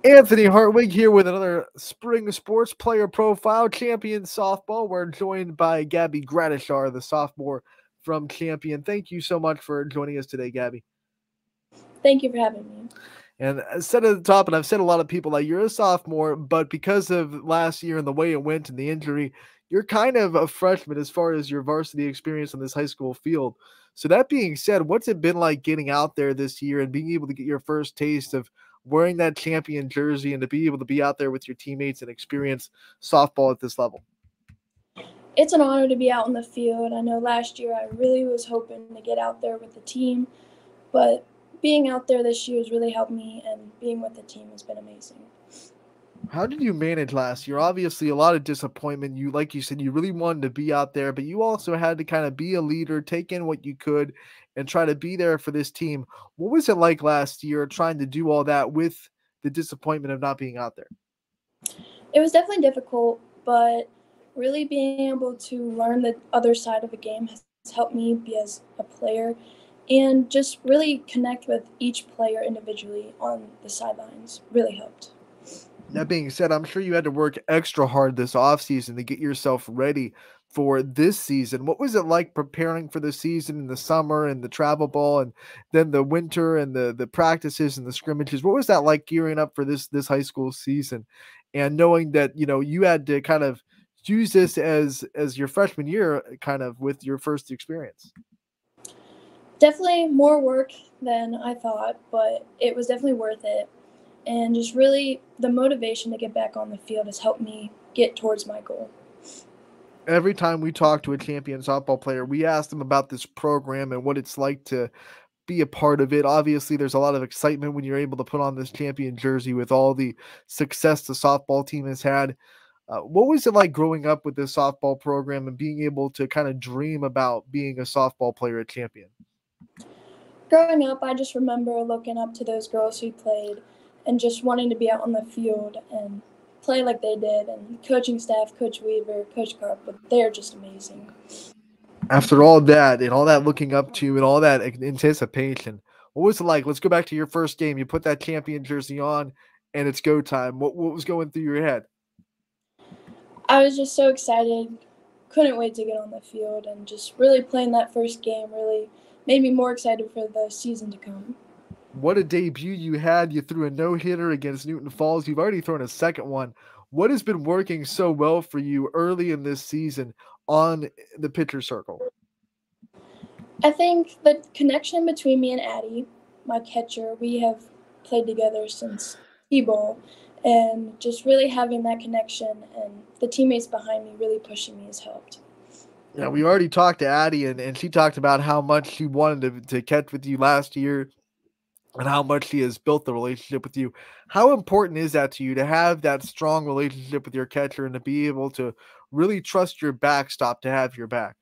Anthony Hartwig here with another Spring Sports Player Profile, Champion Softball. We're joined by Gabby Gradishar, the sophomore from Champion. Thank you so much for joining us today, Gabby. Thank you for having me. And I said at the top, and I've said a lot of people, like you're a sophomore, but because of last year and the way it went and the injury, you're kind of a freshman as far as your varsity experience on this high school field. So that being said, what's it been like getting out there this year and being able to get your first taste of wearing that champion jersey and to be able to be out there with your teammates and experience softball at this level? It's an honor to be out in the field. I know last year I really was hoping to get out there with the team, but being out there this year has really helped me, and being with the team has been amazing. How did you manage last year? Obviously, a lot of disappointment. You, like you said, you really wanted to be out there, but you also had to kind of be a leader, take in what you could, and try to be there for this team. What was it like last year trying to do all that with the disappointment of not being out there? It was definitely difficult, but really being able to learn the other side of a game has helped me be as a player and just really connect with each player individually on the sidelines really helped. That being said, I'm sure you had to work extra hard this offseason to get yourself ready for this season. What was it like preparing for the season in the summer and the travel ball and then the winter and the practices and the scrimmages? What was that like gearing up for this high school season and knowing that, you had to kind of use this as your freshman year kind of with your first experience? Definitely more work than I thought, but it was definitely worth it. And just really the motivation to get back on the field has helped me get towards my goal. Every time we talk to a champion softball player, we ask them about this program and what it's like to be a part of it. Obviously, there's a lot of excitement when you're able to put on this champion jersey with all the success the softball team has had. What was it like growing up with this softball program and being able to kind of dream about being a softball player at Champion? Growing up, I just remember looking up to those girls who played and just wanting to be out on the field and play like they did. And coaching staff, Coach Weaver, Coach Carp, but they're just amazing. After all that and all that looking up to and all that anticipation, what was it like? Let's go back to your first game. You put that champion jersey on and it's go time. What was going through your head? I was just so excited, couldn't wait to get on the field, and just really playing that first game really made me more excited for the season to come. What a debut you had. You threw a no hitter against Newton Falls. You've already thrown a second one. What has been working so well for you early in this season on the pitcher circle? I think the connection between me and Addie, my catcher, we have played together since T-ball, and just really having that connection and the teammates behind me really pushing me has helped. Yeah, we already talked to Addie, and she talked about how much she wanted to catch with you last year and how much she has built the relationship with you. How important is that to you to have that strong relationship with your catcher and to be able to really trust your backstop to have your back?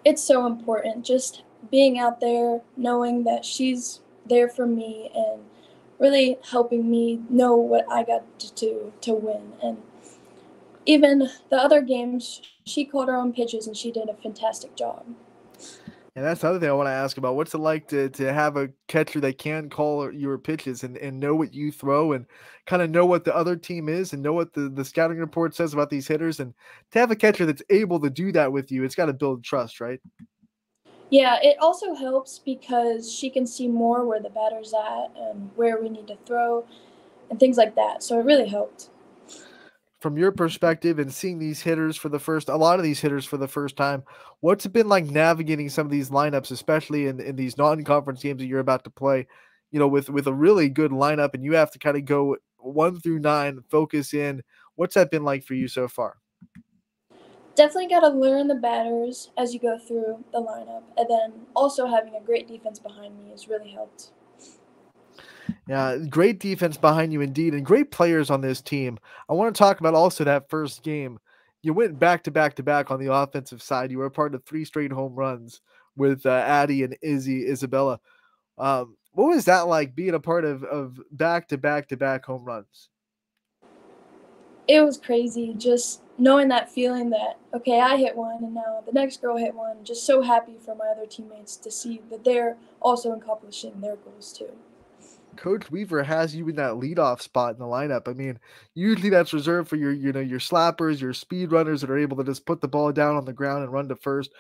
It's so important just being out there, knowing that she's there for me and really helping me know what I got to do to win. And even the other games, she called her own pitches and she did a fantastic job. And that's the other thing I want to ask about. What's it like to have a catcher that can call your pitches and know what you throw and kind of know what the other team is and know what the scouting report says about these hitters? And to have a catcher that's able to do that with you, it's got to build trust, right? Yeah, it also helps because she can see more where the batter's at and where we need to throw and things like that. So it really helped. From your perspective and seeing these hitters for a lot of these hitters for the first time, what's it been like navigating some of these lineups, especially in these non-conference games that you're about to play, with a really good lineup and you have to kind of go 1 through 9, focus in. What's that been like for you so far? Definitely got to learn the batters as you go through the lineup. And then also having a great defense behind me has really helped. Yeah, great defense behind you indeed, and great players on this team. I want to talk about also that first game. You went back to back to back on the offensive side. You were a part of 3 straight home runs with Addie and Isabella. What was that like being a part of back to back to back home runs? It was crazy just knowing that feeling that, okay, I hit one and now the next girl hit one. Just so happy for my other teammates to see that they're also accomplishing their goals too. Coach Weaver has you in that leadoff spot in the lineup. I mean, usually that's reserved for your slappers, your speed runners that are able to just put the ball down on the ground and run to first.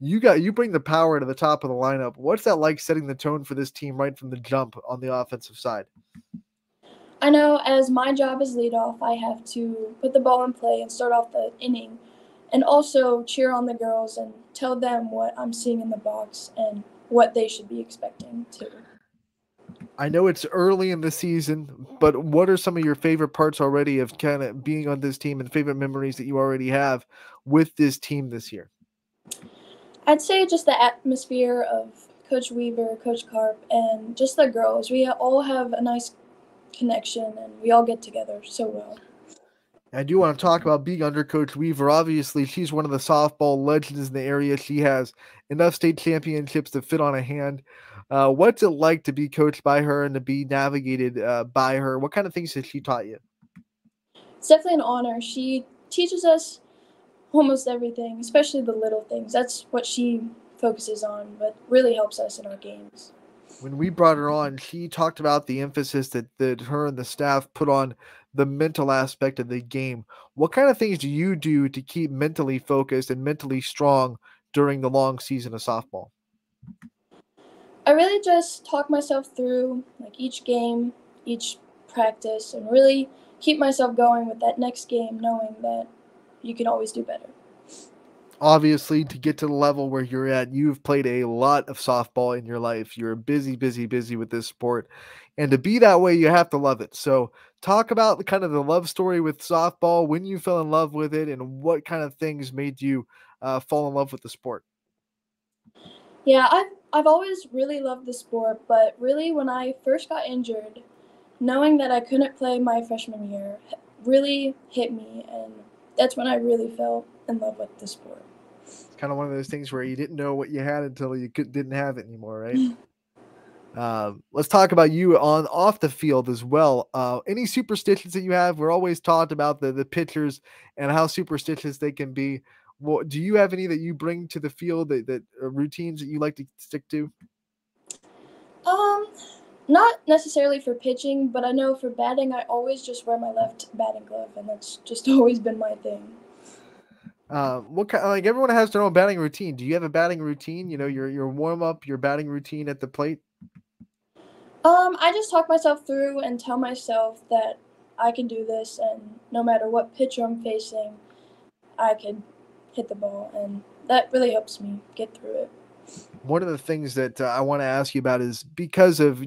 You bring the power to the top of the lineup. What's that like setting the tone for this team right from the jump on the offensive side? I know as my job as leadoff, I have to put the ball in play and start off the inning, and also cheer on the girls and tell them what I'm seeing in the box and what they should be expecting too. I know it's early in the season, but what are some of your favorite parts already of kind of being on this team and favorite memories that you already have with this team this year? I'd say just the atmosphere of Coach Weaver, Coach Carp, and just the girls. We all have a nice connection and we all get together so well. I do want to talk about being under Coach Weaver. Obviously, she's one of the softball legends in the area. She has enough state championships to fit on a hand. What's it like to be coached by her and to be navigated by her? What kind of things has she taught you? It's definitely an honor. She teaches us almost everything, especially the little things. That's what she focuses on, but really helps us in our games. When we brought her on, she talked about the emphasis that her and the staff put on the mental aspect of the game. What kind of things do you do to keep mentally focused and mentally strong during the long season of softball? I really just talk myself through like each game, each practice, and really keep myself going with that next game, knowing that you can always do better. Obviously, to get to the level where you're at, you've played a lot of softball in your life. You're busy, busy, busy with this sport. And to be that way, you have to love it. So, talk about the kind of the love story with softball, when you fell in love with it, and what kind of things made you fall in love with the sport. Yeah, I've always really loved the sport, but really when I first got injured, knowing that I couldn't play my freshman year really hit me, and that's when I really fell in love with the sport. It's kind of one of those things where you didn't know what you had until didn't have it anymore, right? Let's talk about you on off the field as well. Any superstitions that you have? We're always taught about the pitchers and how superstitious they can be. Well, do you have any that you bring to the field that routines that you like to stick to? Um, Not necessarily for pitching, but I know for batting, I always just wear my left batting glove, and that's just always been my thing. What kind like everyone has their own batting routine. Do you have a batting routine? You know, your warm up, your batting routine at the plate. I just talk myself through and tell myself that I can do this, and no matter what pitcher I'm facing, I can hit the ball, and that really helps me get through it. One of the things that I want to ask you about is because of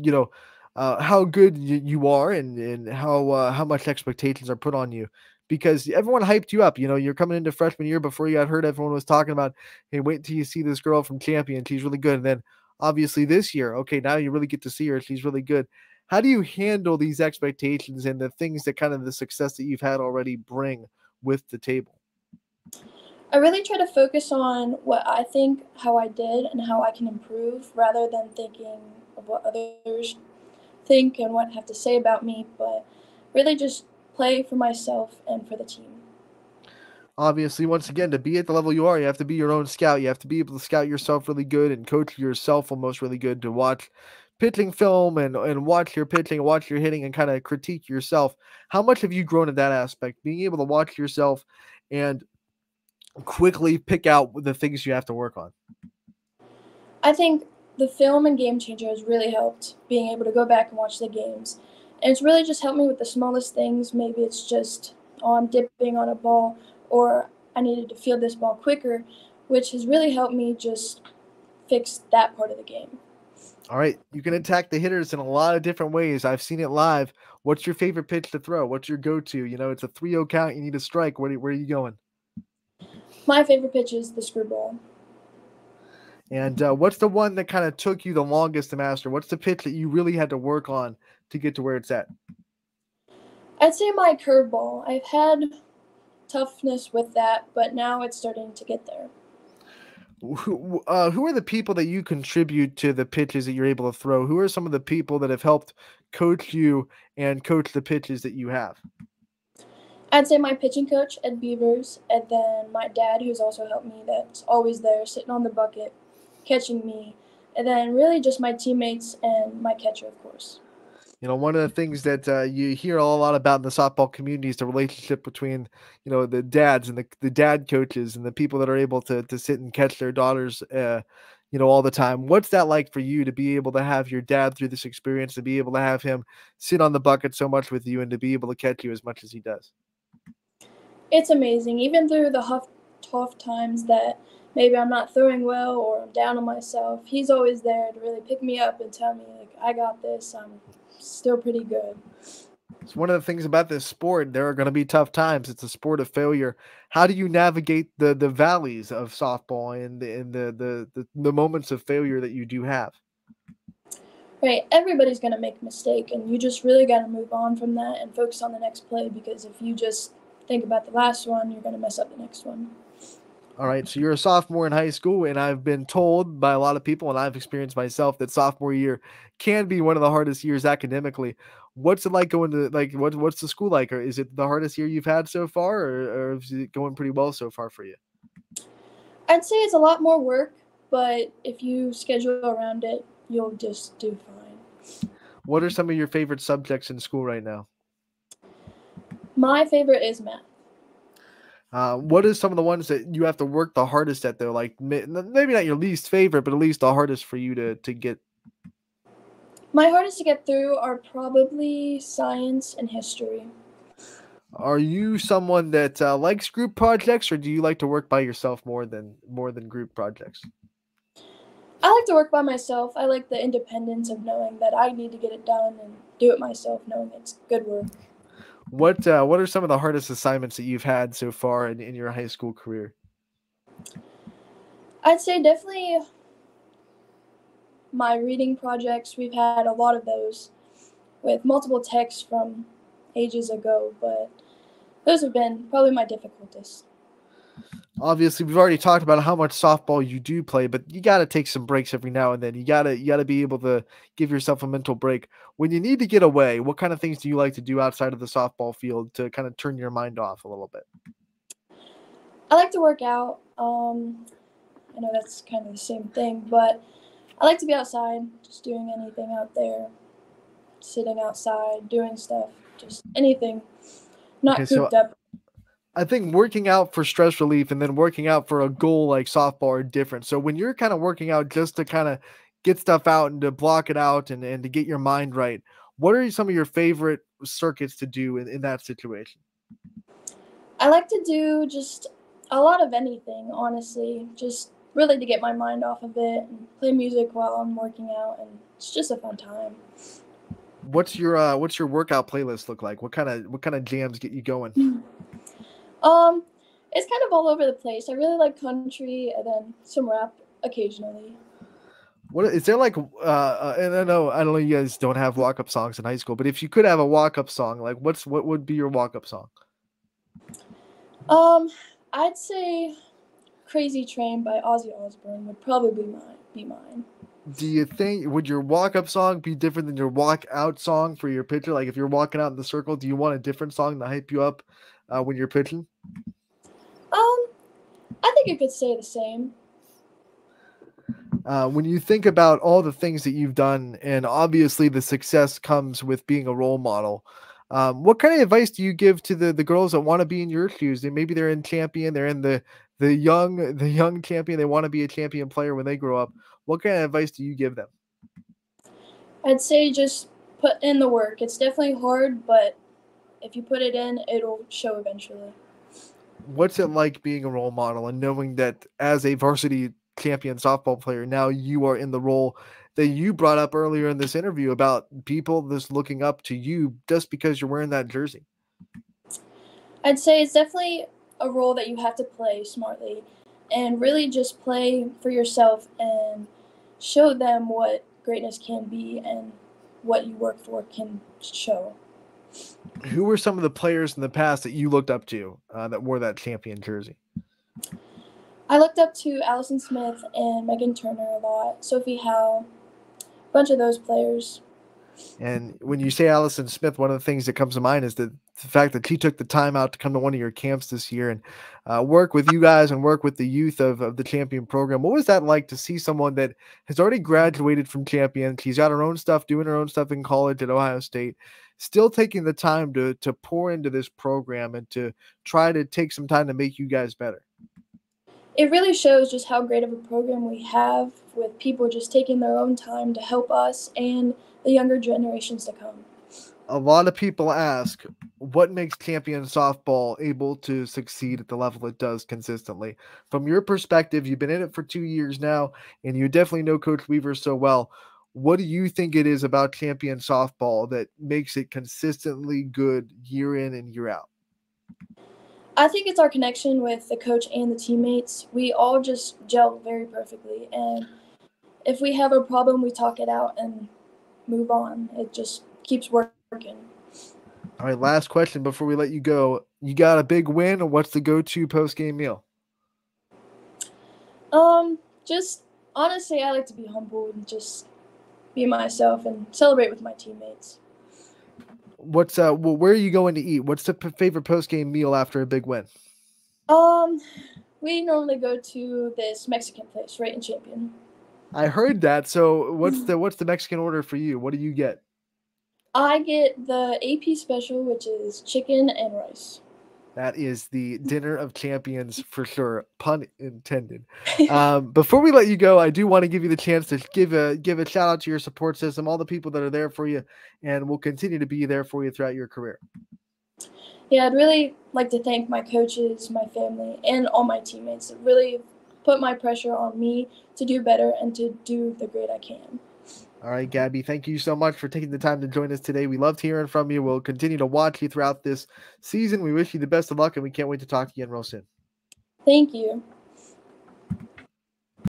how good you are and how much expectations are put on you. Because everyone hyped you up. You know, you're coming into freshman year before you got hurt. Everyone was talking about, hey, wait until you see this girl from Champion. She's really good. And then obviously this year, okay, now you really get to see her. She's really good. How do you handle these expectations and the things that kind of the success that you've had already bring with the table? I really try to focus on what I think, how I did, and how I can improve rather than thinking of what others think and what have to say about me, but really just play for myself and for the team. Obviously, once again, to be at the level you are, you have to be your own scout. You have to be able to scout yourself really good and coach yourself almost really good to watch pitching film and watch your pitching and watch your hitting and kind of critique yourself. How much have you grown in that aspect? Being able to watch yourself and quickly pick out the things you have to work on. I think the film and Game Changer has really helped being able to go back and watch the games. And it's really just helped me with the smallest things. Maybe it's just, oh, I'm dipping on a ball, or I needed to field this ball quicker, which has really helped me just fix that part of the game. All right, you can attack the hitters in a lot of different ways. I've seen it live. What's your favorite pitch to throw? What's your go-to? You know, it's a 3-0 count. You need a strike. Where are you going? My favorite pitch is the screwball. And what's the one that kind of took you the longest to master? What's the pitch that you really had to work on to get to where it's at? I'd say my curveball. I've had toughness with that, but now it's starting to get there. Who are the people that you contribute to the pitches that you're able to throw? Who are some of the people that have helped coach you and coach the pitches that you have? I'd say my pitching coach, Ed Beavers, and then my dad, who's also helped me, that's always there, sitting on the bucket, catching me, and then really just my teammates and my catcher, of course. One of the things that you hear a lot about in the softball community is the relationship between, the dads and the dad coaches and the people that are able to sit and catch their daughters, all the time. What's that like for you to be able to have your dad through this experience, to be able to have him sit on the bucket so much with you and to be able to catch you as much as he does? It's amazing, even through the tough times that maybe I'm not throwing well or I'm down on myself. He's always there to really pick me up and tell me, like, I got this. I'm still pretty good. It's one of the things about this sport. There are going to be tough times. It's a sport of failure. How do you navigate the valleys of softball and the moments of failure that you do have? Right, everybody's going to make a mistake, and you just really got to move on from that and focus on the next play, because if you just think about the last one, you're going to mess up the next one. All right, so you're a sophomore in high school, and I've been told by a lot of people, and I've experienced myself, that sophomore year can be one of the hardest years academically. What's it like going to what's the school like? Or is it the hardest year you've had so far, or is it going pretty well so far for you? I'd say it's a lot more work, but if you schedule around it, you'll just do fine. What are some of your favorite subjects in school right now? My favorite is math. What is some of the ones that you have to work the hardest at though? Like maybe not your least favorite, but at least the hardest for you to get. My hardest to get through are probably science and history. Are you someone that likes group projects, or do you like to work by yourself more than group projects? I like to work by myself. I like the independence of knowing that I need to get it done and do it myself, knowing it's good work. What are some of the hardest assignments that you've had so far in your high school career? I'd say definitely my reading projects. We've had a lot of those with multiple texts from ages ago, but those have been probably my difficultest. Obviously, we've already talked about how much softball you do play, but you got to take some breaks every now and then. You got to be able to give yourself a mental break. When you need to get away, what kind of things do you like to do outside of the softball field to kind of turn your mind off a little bit? I like to work out. I know that's kind of the same thing, but I like to be outside, just doing anything out there, sitting outside, doing stuff, just anything, Okay, not so cooped up. I think working out for stress relief and then working out for a goal like softball are different. So when you're kind of working out just to kind of get stuff out and to block it out and to get your mind right, what are some of your favorite circuits to do in that situation? I like to do just a lot of anything, honestly, just really to get my mind off of it and play music while I'm working out, and it's just a fun time. What's your workout playlist look like? What kind of jams get you going? Um, it's kind of all over the place. I really like country and then some rap occasionally. What is there like and I know you guys don't have walk-up songs in high school, but if you could have a walk-up song, like what would be your walk-up song? Um, I'd say "Crazy Train" by Ozzy Osbourne would probably be mine. Do you think would your walk-up song be different than your walk-out song for your pitcher? Like if you're walking out in the circle, do you want a different song to hype you up when you're pitching? Um, I think it could stay the same. When you think about all the things that you've done, and obviously the success comes with being a role model, what kind of advice do you give to the girls that want to be in your shoes? And maybe they're in champion, they're in the young champion, they want to be a champion player when they grow up. What kind of advice do you give them? I'd say just put in the work. It's definitely hard, but if you put it in, it'll show eventually. What's it like being a role model and knowing that as a varsity champion softball player, now you are in the role that you brought up earlier in this interview about people just looking up to you just because you're wearing that jersey? I'd say it's definitely a role that you have to play smartly and really just play for yourself and show them what greatness can be and what you work for can show. Who were some of the players in the past that you looked up to that wore that champion jersey? I looked up to Allison Smith and Megan Turner a lot, Sophie Howe, a bunch of those players. And when you say Allison Smith, one of the things that comes to mind is that the fact that she took the time out to come to one of your camps this year and work with you guys and work with the youth of the Champion program. What was that like to see someone that has already graduated from Champion? She's got her own stuff, doing her own stuff in college at Ohio State, still taking the time to pour into this program and to try to take some time to make you guys better. It really shows just how great of a program we have with people just taking their own time to help us and the younger generations to come. A lot of people ask what makes champion softball able to succeed at the level it does consistently. From your perspective, you've been in it for 2 years now, and you definitely know Coach Weaver so well. What do you think it is about champion softball that makes it consistently good year in and year out? I think it's our connection with the coach and the teammates. We all just gel very perfectly, and if we have a problem, we talk it out and move on. It just keeps working. All right, last question before we let you go. You got a big win, or what's the go-to post-game meal? Just honestly, I like to be humble and just be myself and celebrate with my teammates. Where are you going to eat? What's the favorite post-game meal after a big win? Um, we normally go to this Mexican place right in Champion. I heard that. So what's the Mexican order for you? What do you get? I get the AP special, which is chicken and rice. That is the dinner of champions for sure, pun intended. Before we let you go, I do want to give you the chance to give a shout out to your support system, all the people that are there for you, and will continue to be there for you throughout your career. Yeah, I'd really like to thank my coaches, my family, and all my teammates that really put my pressure on me to do better and to do the great I can. All right, Gabby, thank you so much for taking the time to join us today. We loved hearing from you. We'll continue to watch you throughout this season. We wish you the best of luck, and we can't wait to talk again real soon. Thank you.